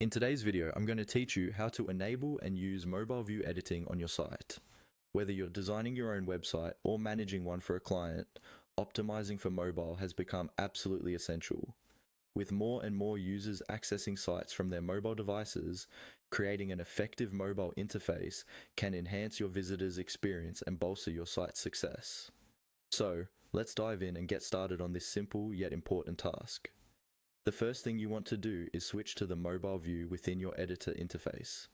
In today's video, I'm going to teach you how to enable and use mobile view editing on your site. Whether you're designing your own website or managing one for a client, optimizing for mobile has become absolutely essential. With more and more users accessing sites from their mobile devices, creating an effective mobile interface can enhance your visitors' experience and bolster your site's success. So, let's dive in and get started on this simple yet important task. The first thing you want to do is switch to the mobile view within your editor interface.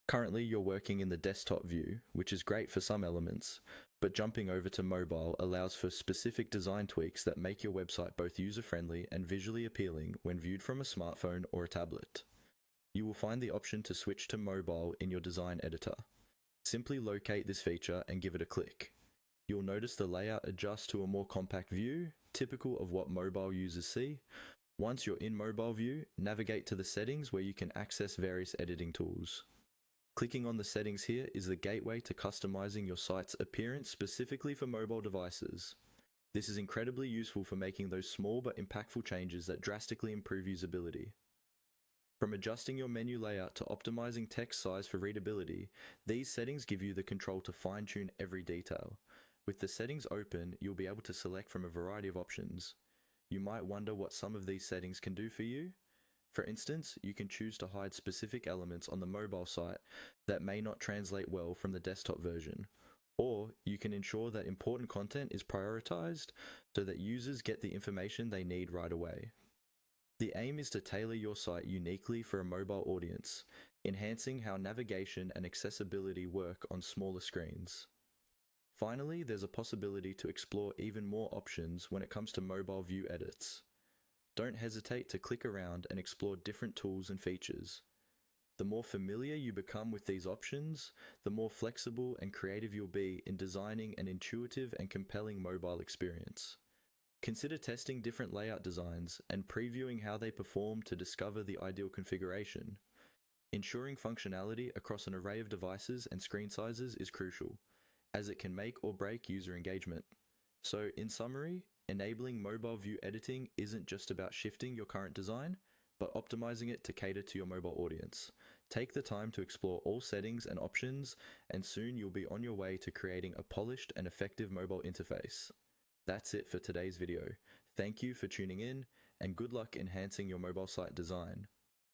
Currently, you're working in the desktop view, which is great for some elements, but jumping over to mobile allows for specific design tweaks that make your website both user-friendly and visually appealing when viewed from a smartphone or a tablet. You will find the option to switch to mobile in your design editor. Simply locate this feature and give it a click. You'll notice the layout adjusts to a more compact view, typical of what mobile users see. Once you're in mobile view, navigate to the settings where you can access various editing tools. Clicking on the settings here is the gateway to customizing your site's appearance specifically for mobile devices. This is incredibly useful for making those small but impactful changes that drastically improve usability. From adjusting your menu layout to optimizing text size for readability, these settings give you the control to fine-tune every detail. With the settings open, you'll be able to select from a variety of options. You might wonder what some of these settings can do for you. For instance, you can choose to hide specific elements on the mobile site that may not translate well from the desktop version, or you can ensure that important content is prioritized so that users get the information they need right away. The aim is to tailor your site uniquely for a mobile audience, enhancing how navigation and accessibility work on smaller screens. Finally, there's a possibility to explore even more options when it comes to mobile view edits. Don't hesitate to click around and explore different tools and features. The more familiar you become with these options, the more flexible and creative you'll be in designing an intuitive and compelling mobile experience. Consider testing different layout designs and previewing how they perform to discover the ideal configuration. Ensuring functionality across an array of devices and screen sizes is crucial, as it can make or break user engagement. So, in summary, enabling mobile view editing isn't just about shifting your current design, but optimizing it to cater to your mobile audience. Take the time to explore all settings and options, and soon you'll be on your way to creating a polished and effective mobile interface. That's it for today's video. Thank you for tuning in, and good luck enhancing your mobile site design.